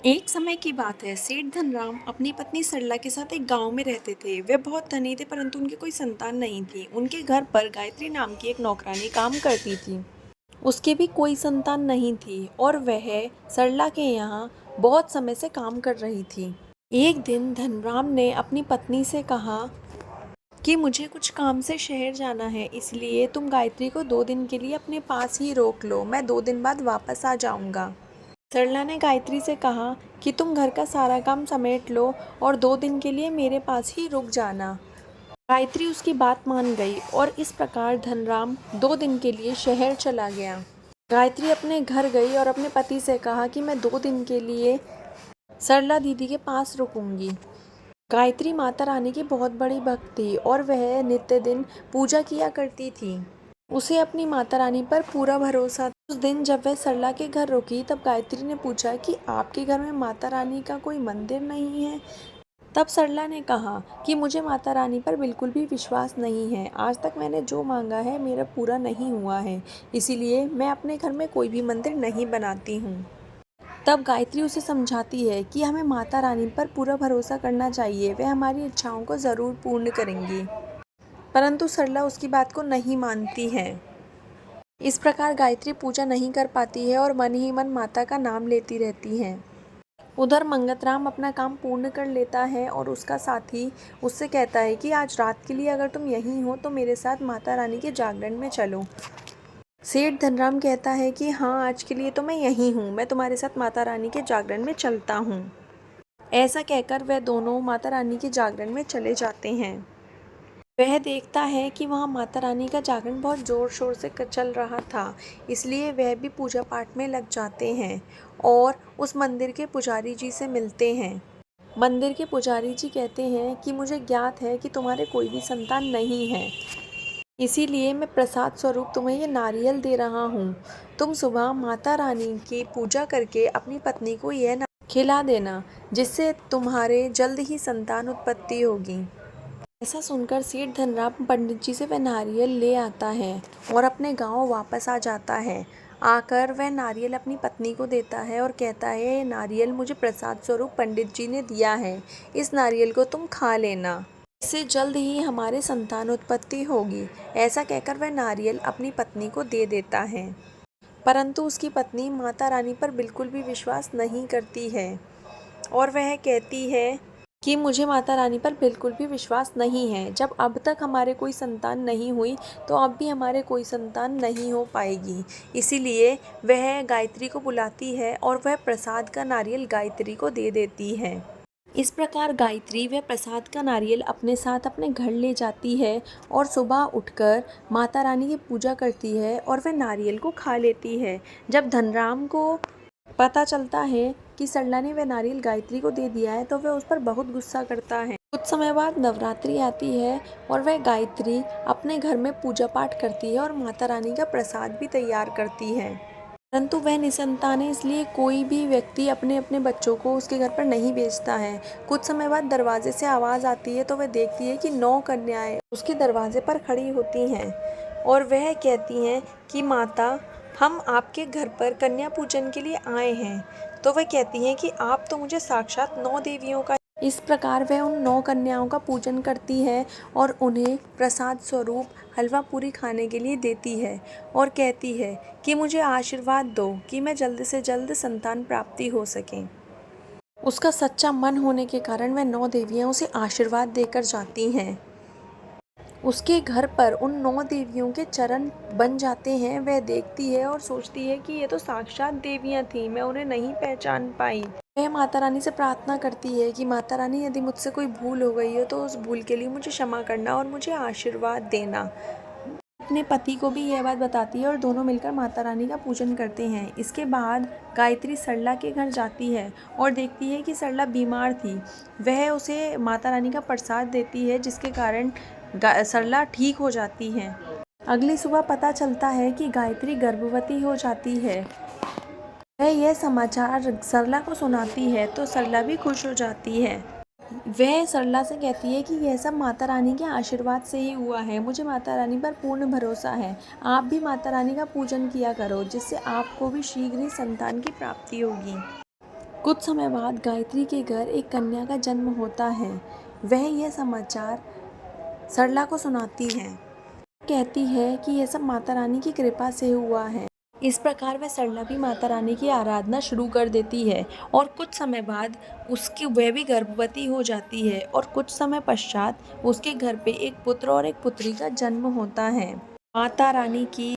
एक समय की बात है, सेठ धनराम अपनी पत्नी सरला के साथ एक गांव में रहते थे। वे बहुत धनी थे, परंतु उनकी कोई संतान नहीं थी। उनके घर पर गायत्री नाम की एक नौकरानी काम करती थी। उसकी भी कोई संतान नहीं थी और वह सरला के यहाँ बहुत समय से काम कर रही थी। एक दिन धनराम ने अपनी पत्नी से कहा कि मुझे कुछ काम से शहर जाना है, इसलिए तुम गायत्री को 2 दिन के लिए अपने पास ही रोक लो। मैं 2 दिन बाद वापस आ जाऊंगा। सरला ने गायत्री से कहा कि तुम घर का सारा काम समेट लो और 2 दिन के लिए मेरे पास ही रुक जाना। गायत्री उसकी बात मान गई और इस प्रकार धनराम 2 दिन के लिए शहर चला गया। गायत्री अपने घर गई और अपने पति से कहा कि मैं 2 दिन के लिए सरला दीदी के पास रुकूंगी। गायत्री माता रानी की बहुत बड़ी भक्त थी और वह नित्य दिन पूजा किया करती थी। उसे अपनी माता रानी पर पूरा भरोसा था। उस दिन जब वह सरला के घर रुकी, तब गायत्री ने पूछा कि आपके घर में माता रानी का कोई मंदिर नहीं है। तब सरला ने कहा कि मुझे माता रानी पर बिल्कुल भी विश्वास नहीं है। आज तक मैंने जो मांगा है मेरा पूरा नहीं हुआ है, इसीलिए मैं अपने घर में कोई भी मंदिर नहीं बनाती हूँ। तब गायत्री उसे समझाती है कि हमें माता रानी पर पूरा भरोसा करना चाहिए, वे हमारी इच्छाओं को ज़रूर पूर्ण करेंगी। परंतु सरला उसकी बात को नहीं मानती है। इस प्रकार गायत्री पूजा नहीं कर पाती है और मन ही मन माता का नाम लेती रहती है। उधर मंगतराम अपना काम पूर्ण कर लेता है और उसका साथी उससे कहता है कि आज रात के लिए अगर तुम यहीं हो तो मेरे साथ माता रानी के जागरण में चलो। सेठ धनराम कहता है कि हाँ, आज के लिए तो मैं यहीं हूँ, मैं तुम्हारे साथ माता रानी के जागरण में चलता हूँ। ऐसा कहकर वह दोनों माता रानी के जागरण में चले जाते हैं। वह देखता है कि वहाँ माता रानी का जागरण बहुत ज़ोर शोर से चल रहा था, इसलिए वह भी पूजा पाठ में लग जाते हैं और उस मंदिर के पुजारी जी से मिलते हैं। मंदिर के पुजारी जी कहते हैं कि मुझे ज्ञात है कि तुम्हारे कोई भी संतान नहीं है, इसीलिए मैं प्रसाद स्वरूप तुम्हें ये नारियल दे रहा हूँ। तुम सुबह माता रानी की पूजा करके अपनी पत्नी को यह खिला देना, जिससे तुम्हारे जल्द ही संतान उत्पत्ति होगी। ऐसा सुनकर सेठ धनराम पंडित जी से वह नारियल ले आता है और अपने गांव वापस आ जाता है। आकर वह नारियल अपनी पत्नी को देता है और कहता है, ये नारियल मुझे प्रसाद स्वरूप पंडित जी ने दिया है, इस नारियल को तुम खा लेना, इससे जल्द ही हमारे संतान उत्पत्ति होगी। ऐसा कहकर वह नारियल अपनी पत्नी को दे देता है, परंतु उसकी पत्नी माता रानी पर बिल्कुल भी विश्वास नहीं करती है और वह कहती है कि मुझे माता रानी पर बिल्कुल भी विश्वास नहीं है। जब अब तक हमारे कोई संतान नहीं हुई, तो अब भी हमारे कोई संतान नहीं हो पाएगी। इसीलिए वह गायत्री को बुलाती है और वह प्रसाद का नारियल गायत्री को दे देती है। इस प्रकार गायत्री वह प्रसाद का नारियल अपने साथ अपने घर ले जाती है और सुबह उठकर माता रानी की पूजा करती है और वह नारियल को खा लेती है। जब धनराम को पता चलता है कि सरला ने वह नारियल गायत्री को दे दिया है, तो वह उस पर बहुत गुस्सा करता है। कुछ समय बाद नवरात्रि आती है और वह गायत्री अपने घर में पूजा पाठ करती है और माता रानी का प्रसाद भी तैयार करती है। परंतु वह निसंतान है, इसलिए कोई भी व्यक्ति अपने अपने बच्चों को उसके घर पर नहीं भेजता है। कुछ समय बाद दरवाजे से आवाज़ आती है, तो वह देखती है कि 9 कन्याएं उसके दरवाजे पर खड़ी होती हैं और वह कहती हैं कि माता, हम आपके घर पर कन्या पूजन के लिए आए हैं। तो वह कहती हैं कि आप तो मुझे साक्षात 9 देवियों का। इस प्रकार वह उन 9 कन्याओं का पूजन करती है और उन्हें प्रसाद स्वरूप हलवा पूरी खाने के लिए देती है और कहती है कि मुझे आशीर्वाद दो कि मैं जल्द से जल्द संतान प्राप्ति हो सके। उसका सच्चा मन होने के कारण वह 9 देवियां उसे आशीर्वाद देकर जाती हैं। उसके घर पर उन 9 देवियों के चरण बन जाते हैं। वह देखती है और सोचती है कि ये तो साक्षात देवियां थीं, मैं उन्हें नहीं पहचान पाई। वह माता रानी से प्रार्थना करती है कि माता रानी, यदि मुझसे कोई भूल हो गई हो तो उस भूल के लिए मुझे क्षमा करना और मुझे आशीर्वाद देना। अपने पति को भी यह बात बताती है और दोनों मिलकर माता रानी का पूजन करते हैं। इसके बाद गायत्री सरला के घर जाती है और देखती है कि सरला बीमार थी। वह उसे माता रानी का प्रसाद देती है, जिसके कारण सरला ठीक हो जाती है। अगली सुबह पता चलता है कि गायत्री गर्भवती हो जाती है। वह यह समाचार सरला को सुनाती है तो सरला भी खुश हो जाती है। वह सरला से कहती है कि यह सब माता रानी के आशीर्वाद से ही हुआ है, मुझे माता रानी पर पूर्ण भरोसा है। आप भी माता रानी का पूजन किया करो, जिससे आपको भी शीघ्र ही संतान की प्राप्ति होगी। कुछ समय बाद गायत्री के घर एक कन्या का जन्म होता है। वह यह समाचार सरला को सुनाती है। कहती है कि यह सब माता रानी की कृपा से हुआ है। इस प्रकार वह सरला भी माता रानी की आराधना शुरू कर देती है और कुछ समय बाद वह भी गर्भवती हो जाती है और कुछ समय पश्चात उसके घर पे एक पुत्र और एक पुत्री का जन्म होता है। माता रानी की